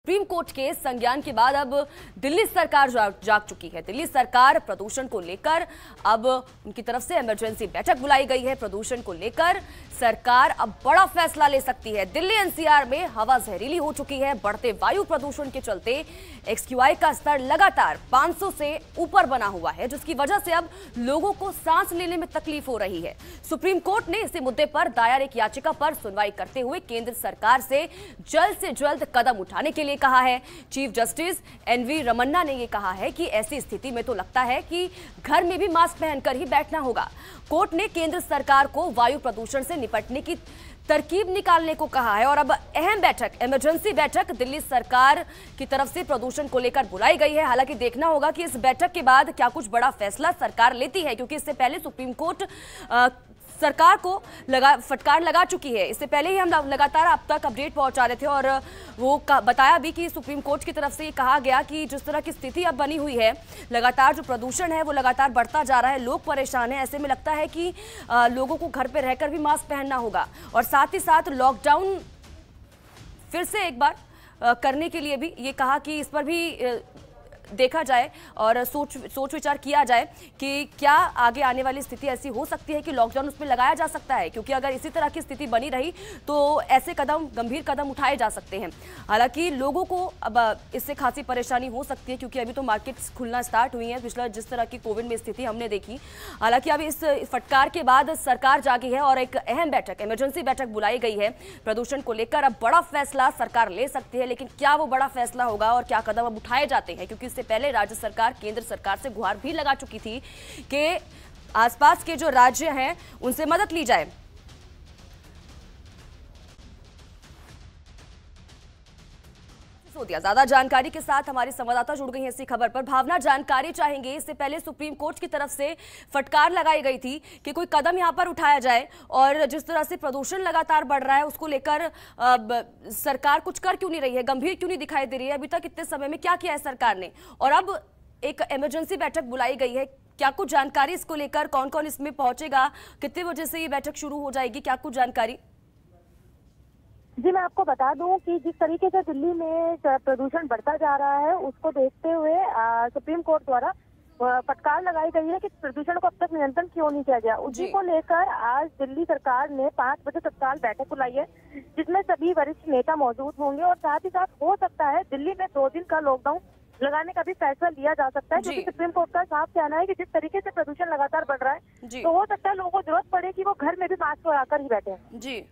Supreme court के संज्ञान के बाद अब दिल्ली सरकार जाग चुकी है। दिल्ली सरकार प्रदूषण को लेकर अब उनकी तरफ से इमरजेंसी बैठक बुलाई गई है। प्रदूषण को लेकर सरकार अब बड़ा फैसला ले सकती है। दिल्ली एनसीआर में हवा जहरीली हो चुकी है। बढ़ते वायु प्रदूषण के चलते एक्सक्यूआई का स्तर लगातार 500 से ऊपर बना हुआ है, जिसकी वजह से अब लोगों को सांस लेने में तकलीफ हो रही है। सुप्रीम कोर्ट ने इसी मुद्दे पर दायर एक याचिका पर सुनवाई करते हुए केंद्र सरकार से जल्द कदम उठाने के लिए कहा है। चीफ जस्टिस एनवी रमन्ना ने यह कहा है कि ऐसी स्थिति में तो लगता है कि घर में भी मास्क पहनकर ही बैठना होगा। कोर्ट ने केंद्र सरकार को वायु प्रदूषण से निपटने की तरकीब निकालने को कहा है और अब अहम बैठक, इमरजेंसी बैठक दिल्ली सरकार की तरफ से प्रदूषण को लेकर बुलाई गई है। हालांकि देखना होगा कि इस बैठक के बाद क्या कुछ बड़ा फैसला सरकार लेती है, क्योंकि इससे पहले सुप्रीम कोर्ट सरकार को फटकार लगा चुकी है। इससे पहले ही हम लगातार आप तक अपडेट पहुंचा रहे थे और वो बताया भी कि सुप्रीम कोर्ट की तरफ से ये कहा गया कि जिस तरह की स्थिति अब बनी हुई है, लगातार जो प्रदूषण है वो लगातार बढ़ता जा रहा है, लोग परेशान हैं। ऐसे में लगता है कि लोगों को घर पर रहकर भी मास्क पहनना होगा और साथ ही साथ लॉकडाउन फिर से एक बार करने के लिए भी ये कहा कि इस पर भी देखा जाए और सोच विचार किया जाए कि क्या आगे आने वाली स्थिति ऐसी हो सकती है कि लॉकडाउन उसमें लगाया जा सकता है, क्योंकि अगर इसी तरह की स्थिति बनी रही तो ऐसे गंभीर कदम उठाए जा सकते हैं। हालांकि लोगों को अब इससे खासी परेशानी हो सकती है, क्योंकि अभी तो मार्केट्स खुलना स्टार्ट हुई हैं पिछला जिस तरह की कोविड में स्थिति हमने देखी। हालांकि अब इस फटकार के बाद सरकार जागी है और एक अहम बैठक, इमरजेंसी बैठक बुलाई गई है। प्रदूषण को लेकर अब बड़ा फैसला सरकार ले सकती है, लेकिन क्या वो बड़ा फैसला होगा और क्या कदम अब उठाए जाते हैं, क्योंकि इससे पहले राज्य सरकार केंद्र सरकार से गुहार भी लगा चुकी थी कि आसपास के जो राज्य हैं उनसे मदद ली जाए। ज्यादा जानकारी के साथ हमारी संवाददाता जुड़ गई हैं इसी खबर पर। भावना, जानकारी चाहेंगे। इससे पहले सुप्रीम कोर्ट की तरफ से फटकार लगाई गई थी कि कोई कदम यहां पर उठाया जाए और जिस तरह से प्रदूषण लगातार बढ़ रहा है उसको लेकर सरकार कुछ कर क्यों नहीं रही है, गंभीर क्यों नहीं दिखाई दे रही है अभी तक इतने समय में? क्या किया है सरकार ने? और अब एक इमरजेंसी बैठक बुलाई गई है, क्या कुछ जानकारी इसको लेकर? कौन कौन इसमें पहुंचेगा? कितने बजे से ये बैठक शुरू हो जाएगी? क्या कुछ जानकारी? जी, मैं आपको बता दूं कि जिस तरीके से दिल्ली में प्रदूषण बढ़ता जा रहा है उसको देखते हुए सुप्रीम कोर्ट द्वारा फटकार लगाई गई है कि प्रदूषण को अब तक नियंत्रण क्यों नहीं किया गया। उसी को लेकर आज दिल्ली सरकार ने 5 बजे तत्काल बैठक बुलाई है, जिसमें सभी वरिष्ठ नेता मौजूद होंगे और साथ ही साथ हो सकता है दिल्ली में 2 दिन का लॉकडाउन लगाने का भी फैसला लिया जा सकता है, क्योंकि सुप्रीम कोर्ट का साफ कहना है कि जिस तरीके से प्रदूषण लगातार बढ़ रहा है तो हो सकता है लोगों को जरूरत पड़े कि वो घर में भी मास्क लगाकर ही बैठे। जी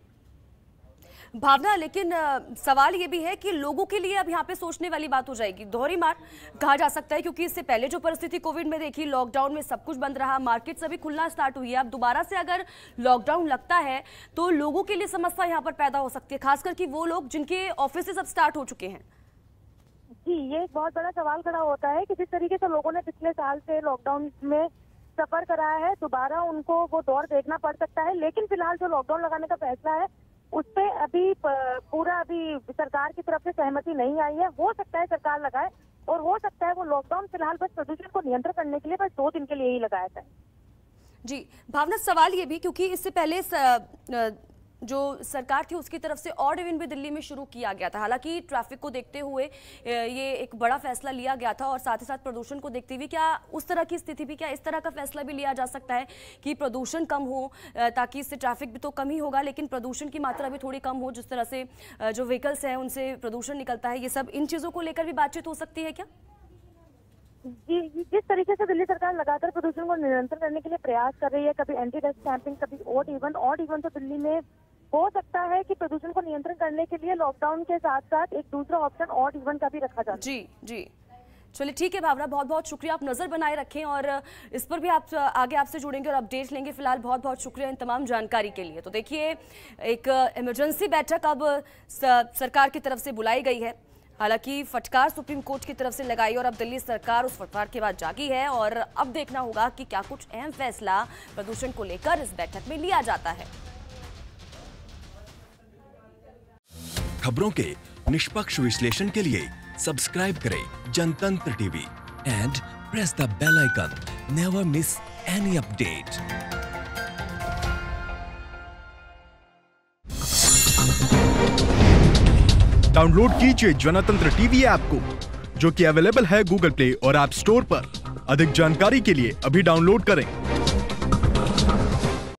भावना, लेकिन सवाल ये भी है कि लोगों के लिए अब यहाँ पे सोचने वाली बात हो जाएगी, दोहरी मार कहा जा सकता है, क्योंकि इससे पहले जो परिस्थिति कोविड में देखी, लॉकडाउन में सब कुछ बंद रहा, मार्केट सभी खुलना स्टार्ट हुई है। अब दोबारा से अगर लॉकडाउन लगता है तो लोगों के लिए समस्या यहाँ पर पैदा हो सकती है, खासकर कि वो लोग जिनके ऑफिस अब स्टार्ट हो चुके हैं। जी, ये एक बहुत बड़ा सवाल खड़ा होता है कि जिस तरीके से लोगों ने पिछले साल से लॉकडाउन में सफर कराया है, दोबारा उनको वो दौर देखना पड़ सकता है। लेकिन फिलहाल जो लॉकडाउन लगाने का फैसला है उस पे अभी सरकार की तरफ से सहमति नहीं आई है। हो सकता है सरकार लगाए और हो सकता है वो लॉकडाउन फिलहाल बस प्रदूषण को नियंत्रण करने के लिए बस 2 दिन के लिए ही लगाया जाए। जी भावना, सवाल ये भी, क्योंकि इससे पहले जो सरकार थी उसकी तरफ से ऑड इवन भी दिल्ली में शुरू किया गया था। हालांकि ट्रैफिक को देखते हुए ये एक बड़ा फैसला लिया गया था और साथ ही साथ प्रदूषण को देखते हुए क्या उस तरह की स्थिति भी, क्या इस तरह का फैसला भी लिया जा सकता है कि प्रदूषण कम हो, ताकि इससे ट्रैफिक भी तो कम ही होगा लेकिन प्रदूषण की मात्रा भी थोड़ी कम हो, जिस तरह से जो व्हीकल्स हैं उनसे प्रदूषण निकलता है, ये सब इन चीज़ों को लेकर भी बातचीत हो सकती है क्या? जी, जिस तरीके से दिल्ली सरकार लगातार प्रदूषण को नियंत्रण करने के लिए प्रयास कर रही है, कभी एंटी डस्ट कैंपिंग, कभी ऑड इवन तो दिल्ली में हो सकता है कि प्रदूषण को नियंत्रण करने के लिए लॉकडाउन के साथ साथ एक दूसरा ऑप्शन ऑड इवन का भी रखा जाए। जी चलिए, ठीक है भावना, बहुत बहुत शुक्रिया। आप नजर बनाए रखें और इस पर भी आप आगे आपसे जुड़ेंगे और अपडेट लेंगे। फिलहाल बहुत बहुत शुक्रिया इन तमाम जानकारी के लिए। तो देखिए, एक इमरजेंसी बैठक अब सरकार की तरफ से बुलाई गई है। हालांकि फटकार सुप्रीम कोर्ट की तरफ से लगाई और अब दिल्ली सरकार उस फटकार के बाद जागी है और अब देखना होगा कि क्या कुछ अहम फैसला प्रदूषण को लेकर इस बैठक में लिया जाता है। खबरों के निष्पक्ष विश्लेषण के लिए सब्सक्राइब करें Jantantra TV and press the bell icon. Never miss any update. Download कीजिए जनतंत्र टीवी ऐप को, जो कि अवेलेबल है गूगल प्ले और ऐप स्टोर पर। अधिक जानकारी के लिए अभी डाउनलोड करें।